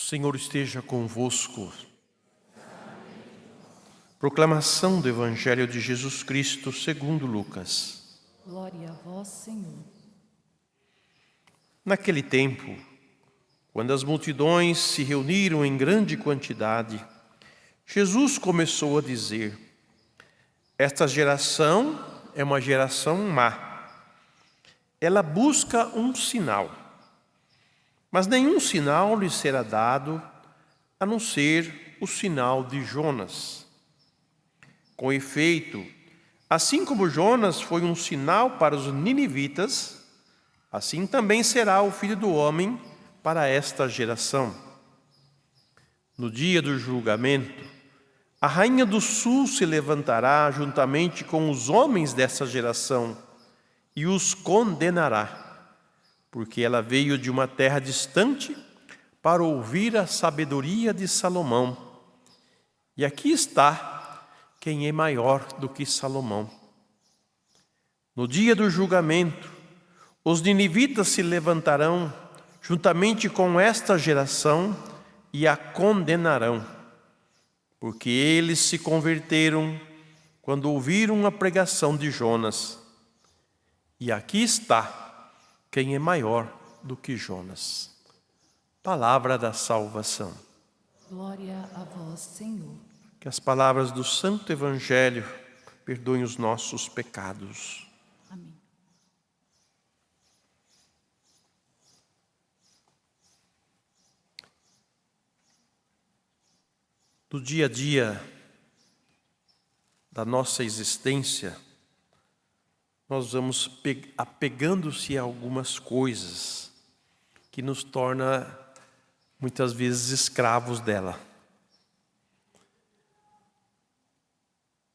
Senhor esteja convosco. Proclamação do Evangelho de Jesus Cristo segundo Lucas. Glória a vós, Senhor. Naquele tempo, quando as multidões se reuniram em grande quantidade, Jesus começou a dizer: esta geração é uma geração má. Ela busca um sinal, mas nenhum sinal lhe será dado, a não ser o sinal de Jonas. Com efeito, assim como Jonas foi um sinal para os ninivitas, assim também será o Filho do Homem para esta geração. No dia do julgamento, a rainha do sul se levantará juntamente com os homens dessa geração e os condenará, porque ela veio de uma terra distante para ouvir a sabedoria de Salomão. E aqui está quem é maior do que Salomão. No dia do julgamento, os ninivitas se levantarão juntamente com esta geração e a condenarão, porque eles se converteram quando ouviram a pregação de Jonas. E aqui está quem é maior do que Jonas. Palavra da salvação. Glória a vós, Senhor. Que as palavras do Santo Evangelho perdoem os nossos pecados. Amém. No dia a dia da nossa existência, nós vamos apegando-se a algumas coisas que nos torna muitas vezes escravos dela.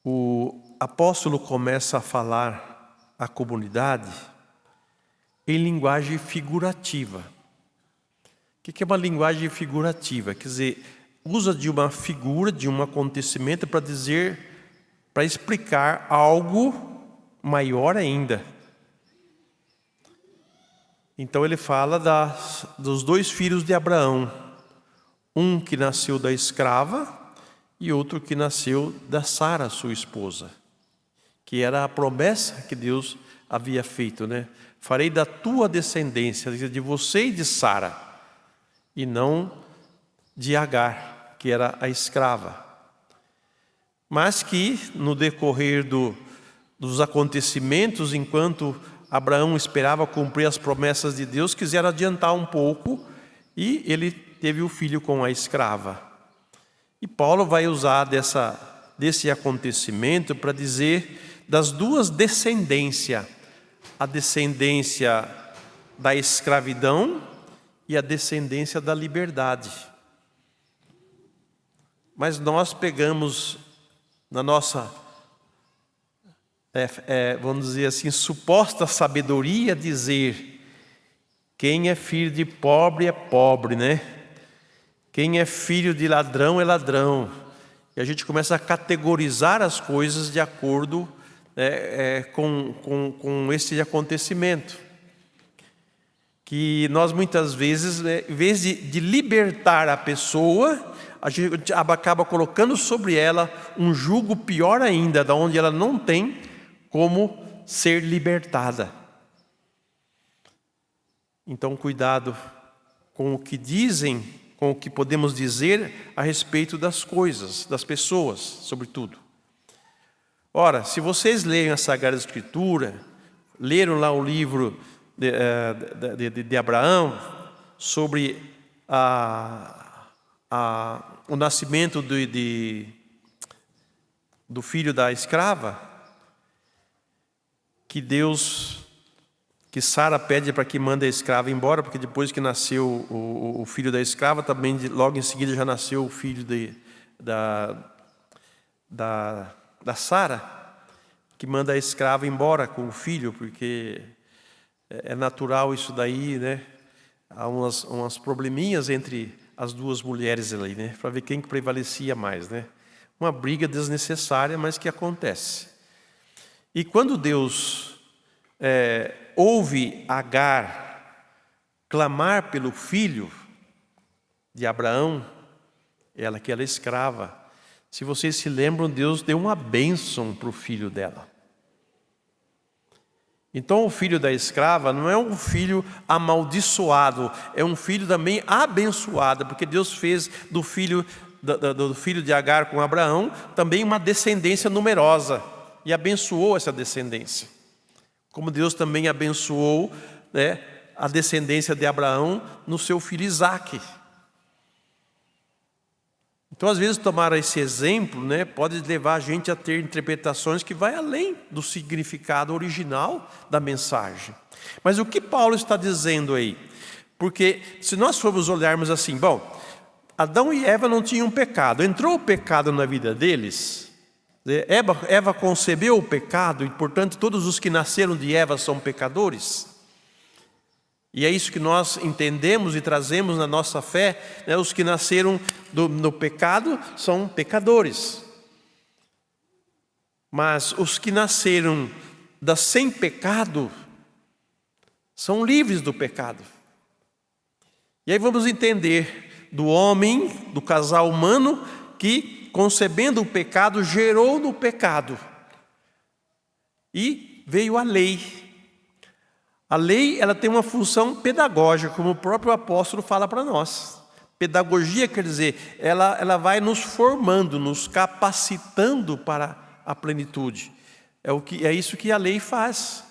O apóstolo começa a falar à comunidade em linguagem figurativa. O que é uma linguagem figurativa? Quer dizer, usa de uma figura, de um acontecimento para dizer, para explicar algo maior ainda. Então ele fala dos dois filhos de Abraão, um que nasceu da escrava e outro que nasceu da Sara, sua esposa, que era a promessa que Deus havia feito, né? Farei da tua descendência, de você e de Sara, e não de Agar, que era a escrava. Mas que no decorrer dos acontecimentos, enquanto Abraão esperava cumprir as promessas de Deus, quiseram adiantar um pouco e ele teve o filho com a escrava. E Paulo vai usar desse acontecimento para dizer das duas descendências, a descendência da escravidão e a descendência da liberdade. Mas nós pegamos na nossa vamos dizer assim, suposta sabedoria, dizer quem é filho de pobre é pobre, né? Quem é filho de ladrão é ladrão. E a gente começa a categorizar as coisas de acordo com esse acontecimento. Que nós muitas vezes, em vez de libertar a pessoa, a gente acaba colocando sobre ela um jugo pior ainda, da onde ela não tem como ser libertada. Então, cuidado com o que dizem, com o que podemos dizer a respeito das coisas, das pessoas, sobretudo. Ora, se vocês leem a Sagrada Escritura, leram lá o livro de Abraão, sobre o nascimento do filho da escrava, que Sara pede para que mande a escrava embora, porque depois que nasceu o filho da escrava, também logo em seguida já nasceu o filho da Sara, que manda a escrava embora com o filho, porque é natural isso daí, né? Há umas probleminhas entre as duas mulheres ali, né? Para ver quem que prevalecia mais, né? Uma briga desnecessária, mas que acontece. E quando Deus ouve Agar clamar pelo filho, de Abraão, ela que era escrava. Se vocês se lembram, Deus deu uma bênção para o filho dela. Então o filho da escrava não é um filho amaldiçoado, é um filho também abençoado, porque Deus fez do filho de Agar com Abraão também uma descendência numerosa e abençoou essa descendência. Como Deus também abençoou, né, a descendência de Abraão no seu filho Isaque. Então, às vezes, tomar esse exemplo, né, pode levar a gente a ter interpretações que vai além do significado original da mensagem. Mas o que Paulo está dizendo aí? Porque se nós formos olharmos assim, bom, Adão e Eva não tinham pecado, entrou o pecado na vida deles, Eva concebeu o pecado e, portanto, todos os que nasceram de Eva são pecadores. E é isso que nós entendemos e trazemos na nossa fé, né? Os que nasceram no pecado são pecadores. Mas os que nasceram sem pecado são livres do pecado. E aí vamos entender do homem, do casal humano, que concebendo o pecado, gerou no pecado. E veio a lei. A lei, ela tem uma função pedagógica, como o próprio apóstolo fala para nós. Pedagogia quer dizer, ela vai nos formando, nos capacitando para a plenitude. É isso que a lei faz.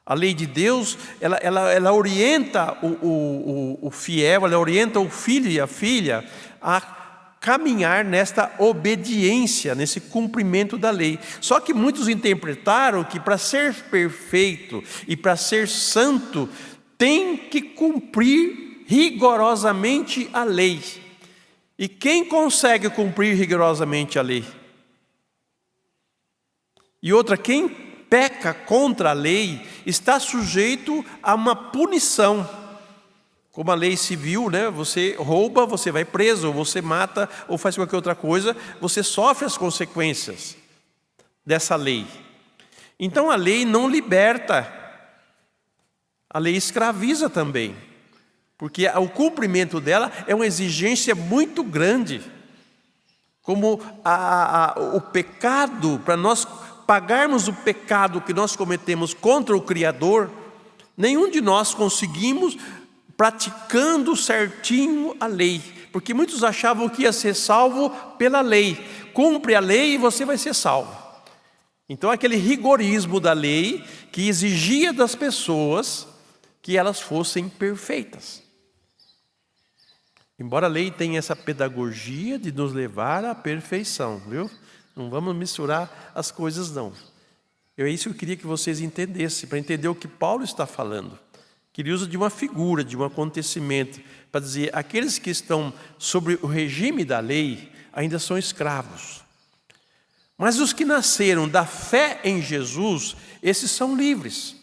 A lei de Deus, ela orienta o fiel, ela orienta o filho e a filha a caminhar nesta obediência, nesse cumprimento da lei. Só que muitos interpretaram que para ser perfeito e para ser santo, tem que cumprir rigorosamente a lei. E quem consegue cumprir rigorosamente a lei? E outra, quem peca contra a lei está sujeito a uma punição. Como a lei civil, né? Você rouba, você vai preso, ou você mata, ou faz qualquer outra coisa, você sofre as consequências dessa lei. Então a lei não liberta, a lei escraviza também, porque o cumprimento dela é uma exigência muito grande. Como o pecado, para nós pagarmos o pecado que nós cometemos contra o Criador, nenhum de nós conseguimos praticando certinho a lei, porque muitos achavam que ia ser salvo pela lei. Cumpre a lei e você vai ser salvo. Então aquele rigorismo da lei que exigia das pessoas que elas fossem perfeitas. Embora a lei tenha essa pedagogia de nos levar à perfeição, viu? Não vamos misturar as coisas não. É isso que eu queria que vocês entendessem, para entender o que Paulo está falando. Que ele usa de uma figura, de um acontecimento, para dizer, aqueles que estão sobre o regime da lei ainda são escravos. Mas os que nasceram da fé em Jesus, esses são livres.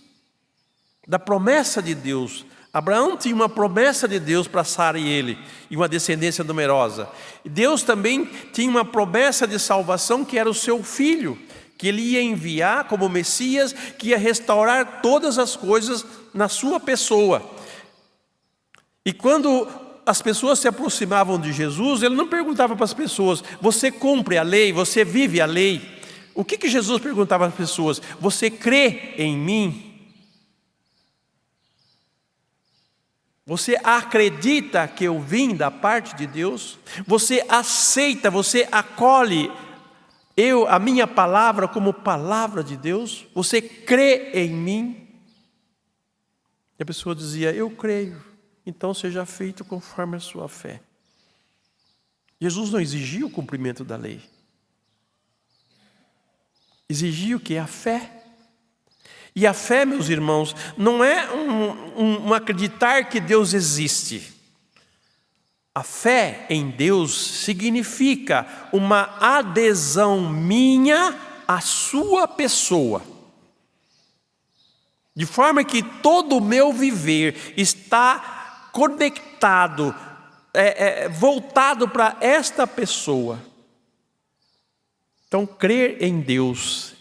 Da promessa de Deus. Abraão tinha uma promessa de Deus para Sara e ele, e uma descendência numerosa. E Deus também tinha uma promessa de salvação que era o seu filho, que ele ia enviar como Messias, que ia restaurar todas as coisas na sua pessoa. E quando as pessoas se aproximavam de Jesus, ele não perguntava para as pessoas, você cumpre a lei, você vive a lei? O que Jesus perguntava às pessoas? Você crê em mim? Você acredita que eu vim da parte de Deus? Você aceita, você acolhe a minha palavra como palavra de Deus? Você crê em mim? E a pessoa dizia, eu creio, então seja feito conforme a sua fé. Jesus não exigia o cumprimento da lei. Exigia o que? A fé. E a fé, meus irmãos, não é um acreditar que Deus existe. A fé em Deus significa uma adesão minha à sua pessoa. De forma que todo o meu viver está conectado, voltado para esta pessoa. Então, crer em Deus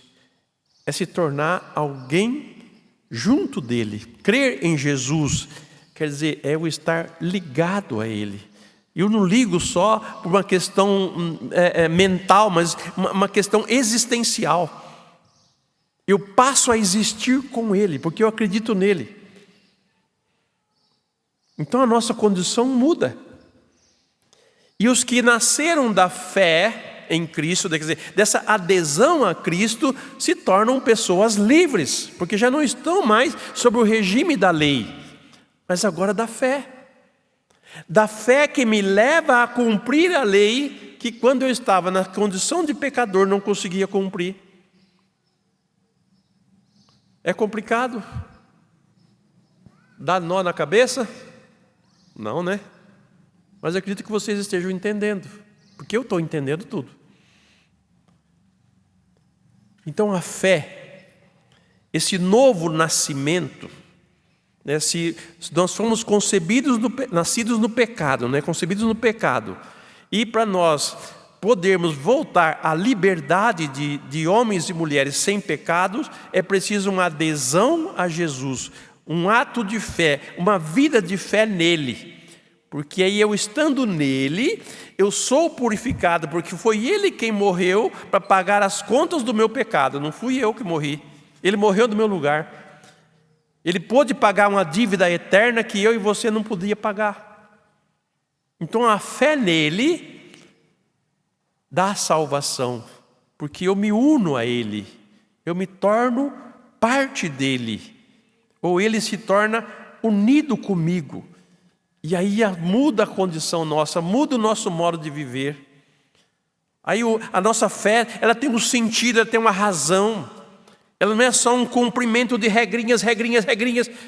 é se tornar alguém junto dele. Crer em Jesus quer dizer, é eu estar ligado a ele. Eu não ligo só por uma questão mental, mas uma questão existencial. Eu passo a existir com Ele, porque eu acredito nele. Então a nossa condição muda. E os que nasceram da fé em Cristo, quer dizer, dessa adesão a Cristo, se tornam pessoas livres, porque já não estão mais sob o regime da lei, mas agora da fé. Da fé que me leva a cumprir a lei, que quando eu estava na condição de pecador não conseguia cumprir. É complicado? Dá nó na cabeça? Não, né? Mas eu acredito que vocês estejam entendendo, porque eu estou entendendo tudo. Então a fé, esse novo nascimento, né, se nós fomos concebidos, nascidos no pecado, né, concebidos no pecado, e para nós podermos voltar à liberdade de homens e mulheres sem pecados, é preciso uma adesão a Jesus, um ato de fé, uma vida de fé nele. Porque aí eu estando nele, eu sou purificado, porque foi ele quem morreu para pagar as contas do meu pecado, não fui eu que morri, ele morreu no meu lugar. Ele pôde pagar uma dívida eterna que eu e você não podia pagar. Então a fé nele dá salvação, porque eu me uno a ele, eu me torno parte dele, ou ele se torna unido comigo. E aí muda a condição nossa, muda o nosso modo de viver. Aí a nossa fé, ela tem um sentido, ela tem uma razão. Ela não é só um cumprimento de regrinhas,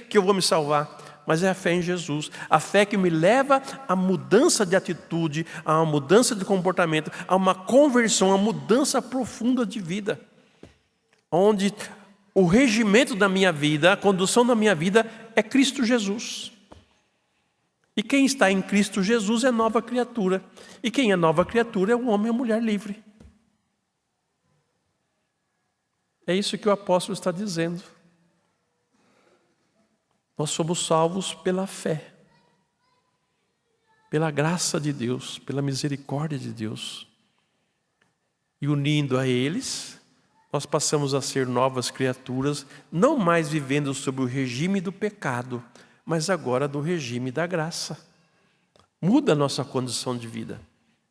que eu vou me salvar. Mas é a fé em Jesus. A fé que me leva à mudança de atitude, a uma mudança de comportamento, a uma conversão, a uma mudança profunda de vida. Onde o regimento da minha vida, a condução da minha vida é Cristo Jesus. E quem está em Cristo Jesus é nova criatura. E quem é nova criatura é um homem e uma mulher livre. É isso que o apóstolo está dizendo. Nós somos salvos pela fé, pela graça de Deus, pela misericórdia de Deus. E unindo a eles, nós passamos a ser novas criaturas, não mais vivendo sob o regime do pecado, mas agora do regime da graça. Muda a nossa condição de vida,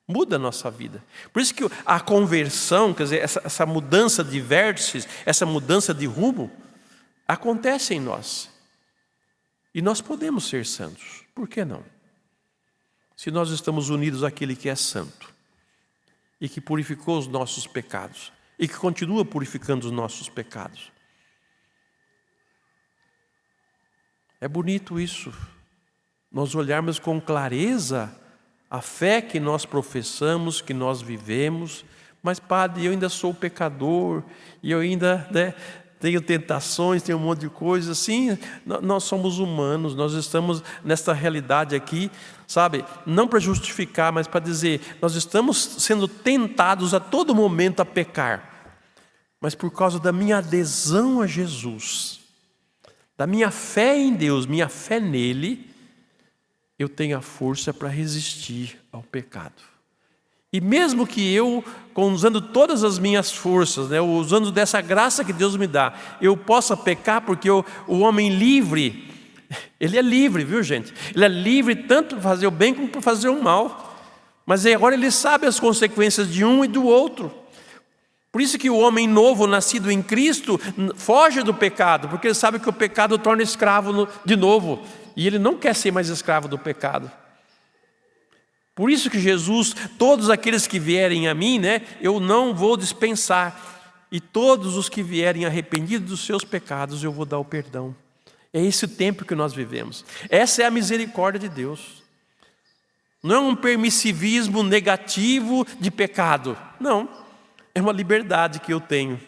muda a nossa vida. Por isso que a conversão, quer dizer, essa mudança de vértices, essa mudança de rumo, acontece em nós. E nós podemos ser santos, por que não? Se nós estamos unidos àquele que é santo, e que purificou os nossos pecados, e que continua purificando os nossos pecados. É bonito isso, nós olharmos com clareza a fé que nós professamos, que nós vivemos. Mas padre, eu ainda sou pecador, e eu ainda tenho tentações, tenho um monte de coisas. Sim, nós somos humanos, nós estamos nesta realidade aqui, sabe? Não para justificar, mas para dizer, nós estamos sendo tentados a todo momento a pecar. Mas por causa da minha adesão a Jesus, da minha fé em Deus, minha fé nele, eu tenho a força para resistir ao pecado. E mesmo que eu, usando todas as minhas forças, né, usando dessa graça que Deus me dá, eu possa pecar, porque o homem livre, ele é livre, viu gente? Ele é livre tanto para fazer o bem como para fazer o mal. Mas agora ele sabe as consequências de um e do outro. Por isso que o homem novo, nascido em Cristo, foge do pecado, porque ele sabe que o pecado o torna escravo de novo. E ele não quer ser mais escravo do pecado. Por isso que Jesus, todos aqueles que vierem a mim, né, eu não vou dispensar. E todos os que vierem arrependidos dos seus pecados, eu vou dar o perdão. É esse o tempo que nós vivemos. Essa é a misericórdia de Deus. Não é um permissivismo negativo de pecado. Não. É uma liberdade que eu tenho.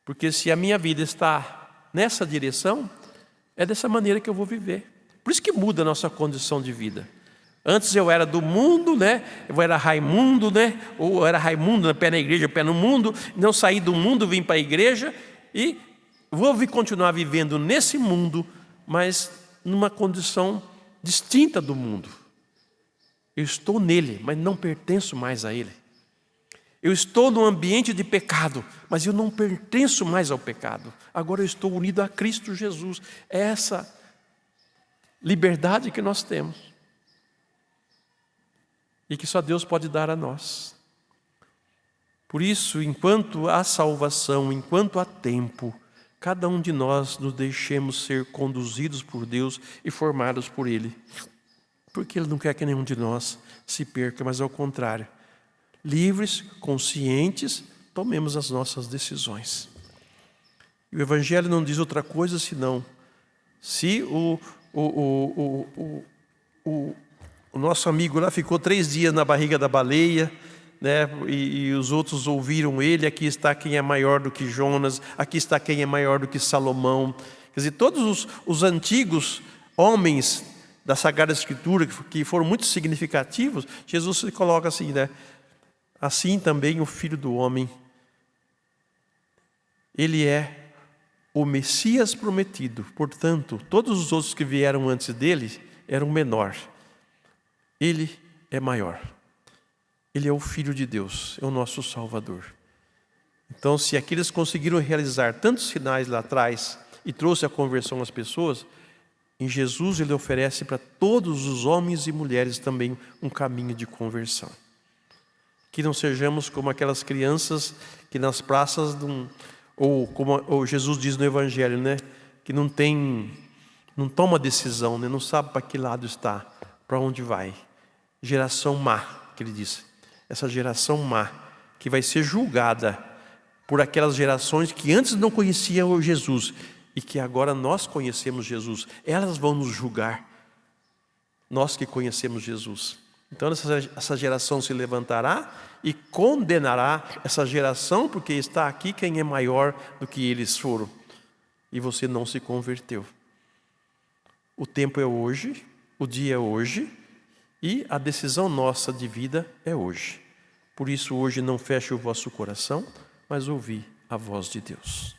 Porque se a minha vida está nessa direção, é dessa maneira que eu vou viver. Por isso que muda a nossa condição de vida. Antes eu era do mundo, né? Eu era Raimundo, né? Ou eu era Raimundo, pé na igreja, pé no mundo. Não saí do mundo, vim para a igreja. E vou continuar vivendo nesse mundo, mas numa condição distinta do mundo. Eu estou nele, mas não pertenço mais a ele. Eu estou num ambiente de pecado, mas eu não pertenço mais ao pecado. Agora eu estou unido a Cristo Jesus. É essa liberdade que nós temos e que só Deus pode dar a nós. Por isso, enquanto há salvação, enquanto há tempo, cada um de nós nos deixemos ser conduzidos por Deus e formados por Ele. Porque Ele não quer que nenhum de nós se perca, mas ao contrário. Livres, conscientes, tomemos as nossas decisões. E o Evangelho não diz outra coisa senão, se o nosso amigo lá ficou 3 dias na barriga da baleia, né, e os outros ouviram ele, aqui está quem é maior do que Jonas, aqui está quem é maior do que Salomão. Quer dizer, todos os antigos homens da Sagrada Escritura, que foram muito significativos, Jesus se coloca assim, né? Assim também o Filho do Homem, ele é o Messias prometido. Portanto, todos os outros que vieram antes dele eram menor. Ele é maior. Ele é o Filho de Deus, é o nosso Salvador. Então, se aqueles conseguiram realizar tantos sinais lá atrás e trouxe a conversão às pessoas, em Jesus Ele oferece para todos os homens e mulheres também um caminho de conversão. Que não sejamos como aquelas crianças que nas praças, ou como Jesus diz no Evangelho, né? Que não toma decisão, né? Não sabe para que lado está, para onde vai. Geração má, que ele diz. Essa geração má, que vai ser julgada por aquelas gerações que antes não conheciam Jesus e que agora nós conhecemos Jesus. Elas vão nos julgar, nós que conhecemos Jesus. Então essa geração se levantará e condenará essa geração, porque está aqui quem é maior do que eles foram. E você não se converteu. O tempo é hoje, o dia é hoje, e a decisão nossa de vida é hoje. Por isso hoje não feche o vosso coração, mas ouvi a voz de Deus.